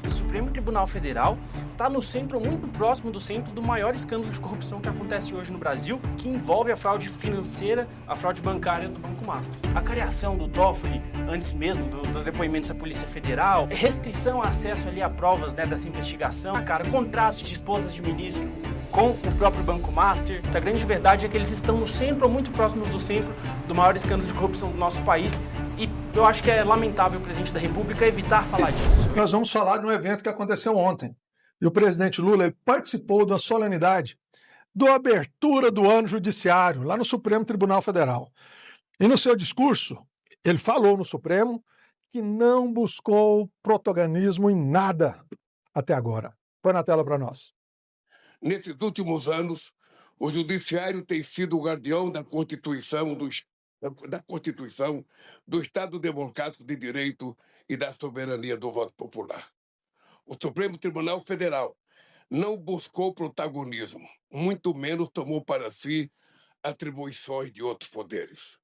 que o Supremo Tribunal Federal está no centro, muito próximo do centro, do maior escândalo de corrupção que acontece hoje no Brasil, que envolve a fraude financeira, a fraude bancária do Banco Master. A criação do Toffoli, antes mesmo dos depoimentos da Polícia Federal, restrição ao acesso ali a provas, né, dessa investigação, contratos de esposas de ministro com o próprio Banco Master. A grande verdade é que eles estão no centro ou muito próximos do centro do maior escândalo de corrupção do nosso país. E eu acho que é lamentável o presidente da República evitar falar disso. Nós vamos falar de um evento que aconteceu ontem. E o presidente Lula ele participou da solenidade da abertura do ano judiciário, lá no Supremo Tribunal Federal. E no seu discurso, ele falou no Supremo que não buscou protagonismo em nada até agora. Põe na tela para nós. Nesses últimos anos, o Judiciário tem sido o guardião da Constituição, do Estado Democrático de Direito e da soberania do voto popular. O Supremo Tribunal Federal não buscou protagonismo, muito menos tomou para si atribuições de outros poderes.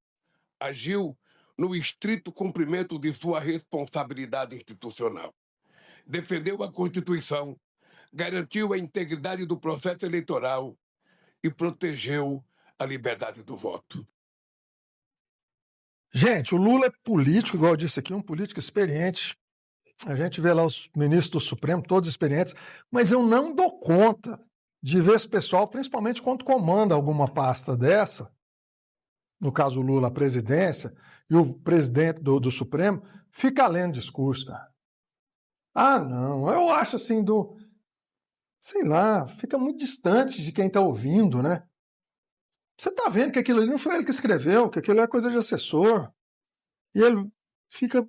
Agiu no estrito cumprimento de sua responsabilidade institucional. Defendeu a Constituição, garantiu a integridade do processo eleitoral e protegeu a liberdade do voto. Gente, o Lula é político, igual eu disse aqui, um político experiente. A gente vê lá os ministros do Supremo, todos experientes, mas eu não dou conta de ver esse pessoal, principalmente quando comanda alguma pasta dessa, no caso o Lula, a presidência, e o presidente do Supremo, fica lendo discurso, cara. Ah, não, eu acho assim sei lá, fica muito distante de quem está ouvindo, né? Você está vendo que aquilo ali não foi ele que escreveu, que aquilo é coisa de assessor. E ele fica...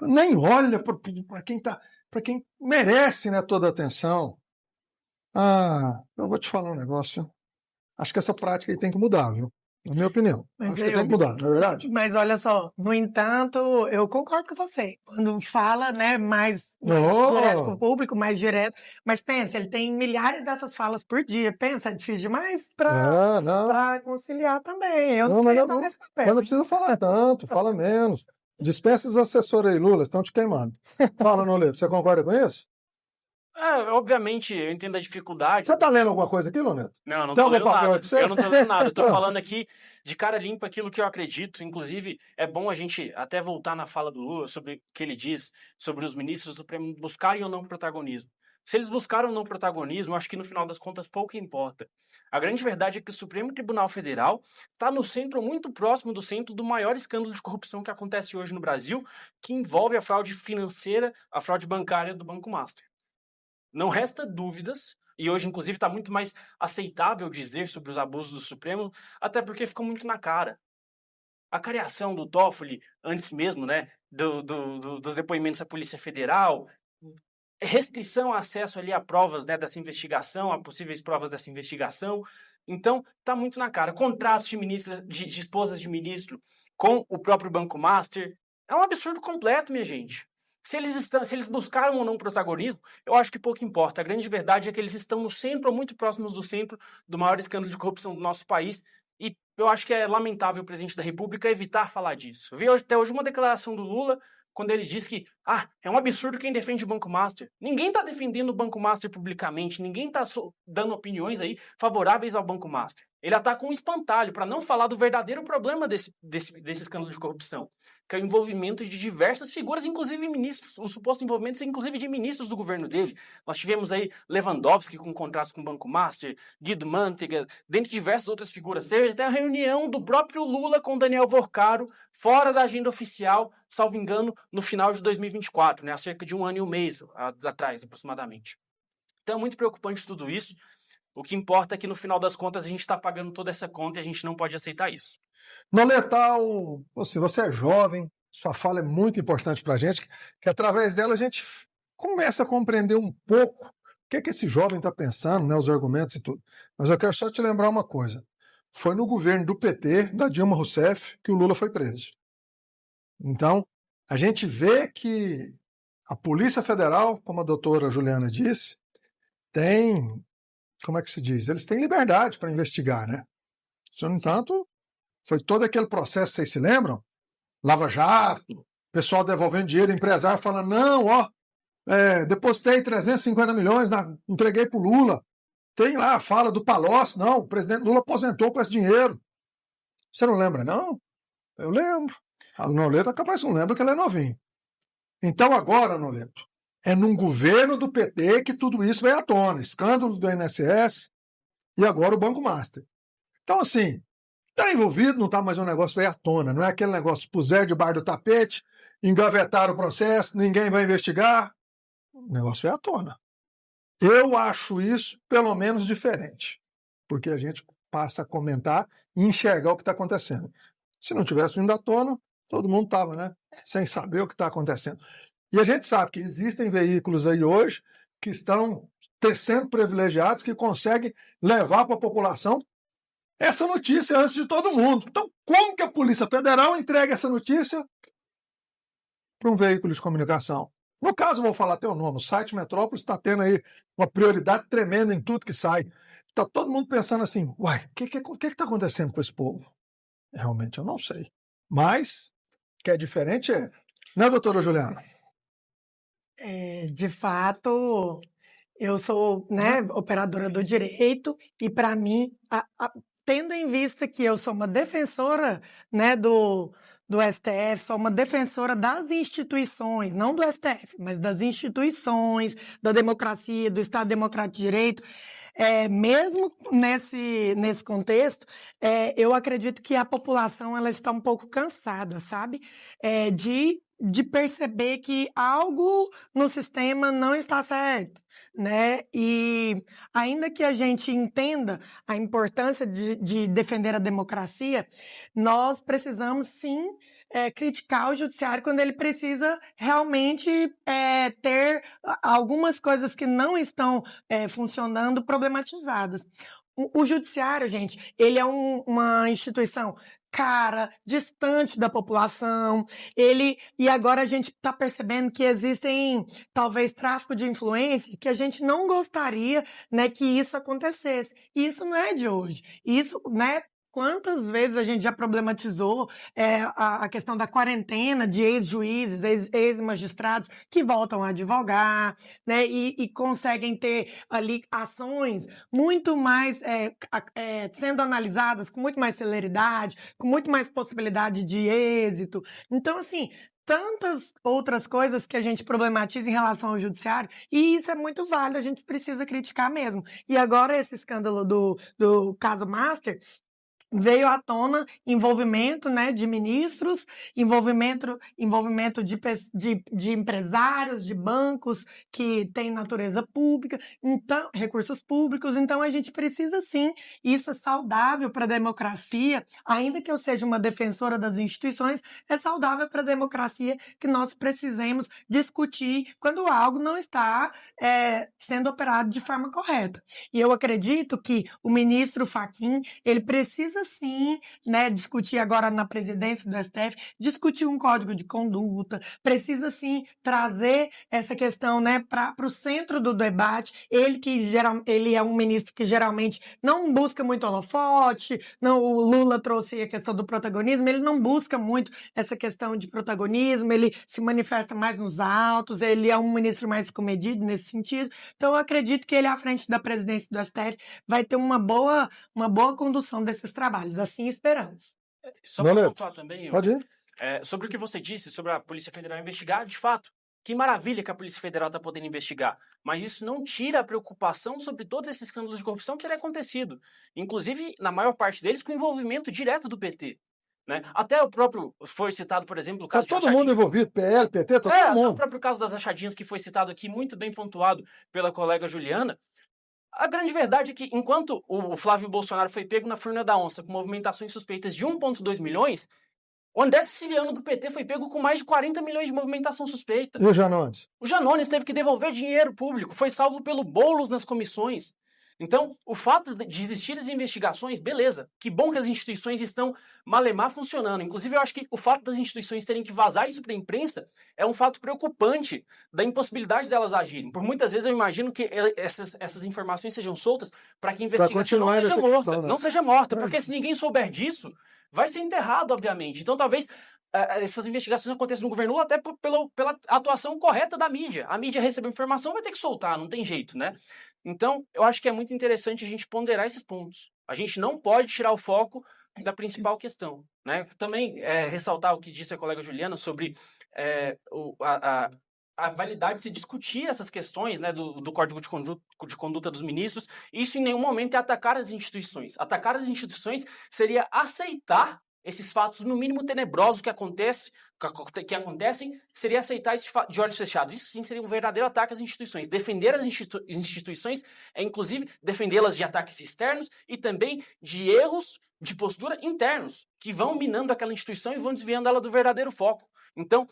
nem olha para quem merece, né, toda a atenção. Eu vou te falar um negócio. Acho que essa prática aí tem que mudar, viu? Na minha opinião. Acho que tem que mudar, não é verdade? Mas olha só, no entanto, eu concordo com você. Quando fala, né, mais direto com o público, mais direto. Mas pensa, ele tem milhares dessas falas por dia. Pensa, é difícil demais para conciliar também. Eu não queria estar nesse papel. Mas não precisa falar tanto, fala menos. Dispensa os assessores aí, Lula, estão te queimando. Fala, Noleto, você concorda com isso? Obviamente, eu entendo a dificuldade. Você tá lendo alguma coisa aqui, Loneto? Não, não tô lendo nada. Eu não tô lendo nada. Eu tô falando aqui de cara limpa aquilo que eu acredito. Inclusive, é bom a gente até voltar na fala do Lula sobre o que ele diz sobre os ministros do Supremo buscarem ou não protagonismo. Se eles buscaram ou não protagonismo, eu acho que no final das contas pouco importa. A grande verdade é que o Supremo Tribunal Federal está no centro, muito próximo do centro, do maior escândalo de corrupção que acontece hoje no Brasil, que envolve a fraude financeira, a fraude bancária do Banco Master. Não resta dúvidas, e hoje, inclusive, está muito mais aceitável dizer sobre os abusos do Supremo, até porque ficou muito na cara. A criação do Toffoli, antes mesmo, né, dos depoimentos da Polícia Federal, restrição ao acesso ali a provas, né, dessa investigação, a possíveis provas dessa investigação. Então, está muito na cara. Contratos de esposas de ministro com o próprio Banco Master. É um absurdo completo, minha gente. Se eles buscaram ou não protagonismo, eu acho que pouco importa. A grande verdade é que eles estão no centro ou muito próximos do centro do maior escândalo de corrupção do nosso país. E eu acho que é lamentável o presidente da República evitar falar disso. Eu vi até hoje uma declaração do Lula quando ele diz que é um absurdo quem defende o Banco Master. Ninguém está defendendo o Banco Master publicamente, ninguém está dando opiniões aí favoráveis ao Banco Master. Ele ataca um espantalho para não falar do verdadeiro problema desse escândalo de corrupção, que é o envolvimento de diversas figuras, inclusive ministros, o suposto envolvimento inclusive de ministros do governo dele. Nós tivemos aí Lewandowski com contratos com o Banco Master, Guido Mantega, dentre diversas outras figuras. Teve até a reunião do próprio Lula com Daniel Vorcaro, fora da agenda oficial, salvo engano, no final de 2024, né, há cerca de 1 ano e um mês atrás, aproximadamente. Então é muito preocupante tudo isso. O que importa é que, no final das contas, a gente está pagando toda essa conta e a gente não pode aceitar isso. Noletal, você é jovem, sua fala é muito importante para a gente, que através dela a gente começa a compreender um pouco o que é que esse jovem está pensando, né, os argumentos e tudo. Mas eu quero só te lembrar uma coisa. Foi no governo do PT, da Dilma Rousseff, que o Lula foi preso. Então, a gente vê que a Polícia Federal, como a doutora Juliana disse, tem... Como é que se diz? Eles têm liberdade para investigar, né? No entanto, foi todo aquele processo, vocês se lembram? Lava Jato, pessoal devolvendo dinheiro, empresário falando, não, depositei 350 milhões, entreguei para o Lula. Tem lá a fala do Palocci. Não, o presidente Lula aposentou com esse dinheiro. Você não lembra, não? Eu lembro. A Noleto é capaz que não lembra, que ele é novinho. Então agora, Noleto, é num governo do PT que tudo isso veio à tona. Escândalo do INSS e agora o Banco Master. Então, assim, está envolvido, não está mais um negócio veio à tona. Não é aquele negócio, puseram debaixo do tapete, engavetaram o processo, ninguém vai investigar. O negócio veio à tona. Eu acho isso, pelo menos, diferente. Porque a gente passa a comentar e enxergar o que está acontecendo. Se não tivesse vindo à tona, todo mundo estava, né? Sem saber o que está acontecendo. E a gente sabe que existem veículos aí hoje que estão sendo privilegiados, que conseguem levar para a população essa notícia antes de todo mundo. Então, como que a Polícia Federal entrega essa notícia para um veículo de comunicação? No caso, vou falar até o nome, o site Metrópolis está tendo aí uma prioridade tremenda em tudo que sai. Está todo mundo pensando assim, uai, o que está acontecendo com esse povo? Realmente eu não sei. Mas, o que é diferente né, doutora Juliana? De fato, eu sou, né, operadora do direito e, para mim, tendo em vista que eu sou uma defensora, né, do STF, sou uma defensora das instituições, não do STF, mas das instituições, da democracia, do Estado Democrático de Direito. Mesmo nesse contexto, eu acredito que a população ela está um pouco cansada, sabe? De perceber que algo no sistema não está certo, né? E ainda que a gente entenda a importância de defender a democracia, nós precisamos sim criticar o judiciário quando ele precisa realmente ter algumas coisas que não estão funcionando problematizadas. O judiciário, gente, ele é uma instituição cara, distante da população, e agora a gente está percebendo que existem, talvez, tráfico de influência, que a gente não gostaria, né, que isso acontecesse. E isso não é de hoje. Isso, né, quantas vezes a gente já problematizou a questão da quarentena de ex-juízes, ex-magistrados que voltam a advogar, né, e conseguem ter ali ações muito mais sendo analisadas com muito mais celeridade, com muito mais possibilidade de êxito. Então, assim, tantas outras coisas que a gente problematiza em relação ao judiciário, e isso é muito válido, a gente precisa criticar mesmo. E agora esse escândalo do caso Master veio à tona envolvimento, né, de ministros, envolvimento de empresários, de bancos que têm natureza pública, então, recursos públicos. Então, a gente precisa sim, isso é saudável para a democracia, ainda que eu seja uma defensora das instituições, é saudável para a democracia que nós precisemos discutir quando algo não está sendo operado de forma correta. E eu acredito que o ministro Fachin, ele precisa sim, né, discutir agora na presidência do STF, discutir um código de conduta, precisa sim trazer essa questão, né, para o centro do debate. Ele é um ministro que geralmente não busca muito holofote, o Lula trouxe a questão do protagonismo, ele não busca muito essa questão de protagonismo, ele se manifesta mais nos autos, ele é um ministro mais comedido nesse sentido. Então, eu acredito que ele, à frente da presidência do STF, vai ter uma boa condução desses trabalhos. Assim esperamos. Só para pontuar também, pode ir. Sobre o que você disse sobre a Polícia Federal investigar, de fato, que maravilha que a Polícia Federal está podendo investigar, mas isso não tira a preocupação sobre todos esses escândalos de corrupção que terem acontecido, inclusive, na maior parte deles, com envolvimento direto do PT. Né? Até o próprio, foi citado, por exemplo, o caso de todo mundo envolvido, PL, PT, todo mundo. O próprio caso das rachadinhas que foi citado aqui, muito bem pontuado pela colega Juliana. A grande verdade é que, enquanto o Flávio Bolsonaro foi pego na furna da onça com movimentações suspeitas de 1,2 milhões, o André Siciliano do PT foi pego com mais de 40 milhões de movimentação suspeita. E o Janones? O Janones teve que devolver dinheiro público, foi salvo pelo Boulos nas comissões. Então, o fato de existir as investigações, beleza, que bom que as instituições estão malemar funcionando. Inclusive, eu acho que o fato das instituições terem que vazar isso para a imprensa é um fato preocupante da impossibilidade delas agirem. Por muitas vezes eu imagino que essas informações sejam soltas para que a investigação não seja morta, porque se ninguém souber disso, vai ser enterrado, obviamente. Então, talvez essas investigações acontecem no governo Lula até pela atuação correta da mídia. A mídia recebeu informação, vai ter que soltar, não tem jeito, né? Então, eu acho que é muito interessante a gente ponderar esses pontos. A gente não pode tirar o foco da principal questão, né? Também ressaltar o que disse a colega Juliana sobre a validade de se discutir essas questões, né, do Código de Conduta dos Ministros. Isso em nenhum momento é atacar as instituições. Atacar as instituições seria aceitar esses fatos, no mínimo tenebrosos que acontecem, seria aceitar isso de olhos fechados. Isso sim seria um verdadeiro ataque às instituições. Defender as instituições é, inclusive, defendê-las de ataques externos e também de erros de postura internos, que vão minando aquela instituição e vão desviando ela do verdadeiro foco. Então,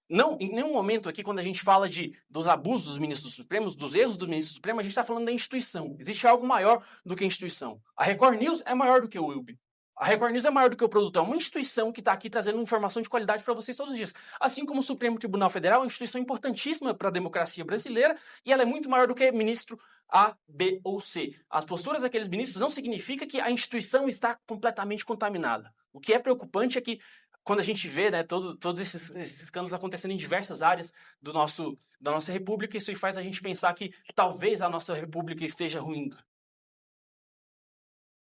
não, em nenhum momento aqui, quando a gente fala dos abusos dos ministros supremos, dos erros do ministro supremo, a gente está falando da instituição. Existe algo maior do que a instituição. A Record News é maior do que o Wilby. A Record News é maior do que o produto. É uma instituição que está aqui trazendo informação de qualidade para vocês todos os dias. Assim como o Supremo Tribunal Federal é uma instituição importantíssima para a democracia brasileira e ela é muito maior do que ministro A, B ou C. As posturas daqueles ministros não significa que a instituição está completamente contaminada. O que é preocupante é que quando a gente vê, né, todos esses escândalos acontecendo em diversas áreas da nossa república, isso faz a gente pensar que talvez a nossa república esteja ruindo.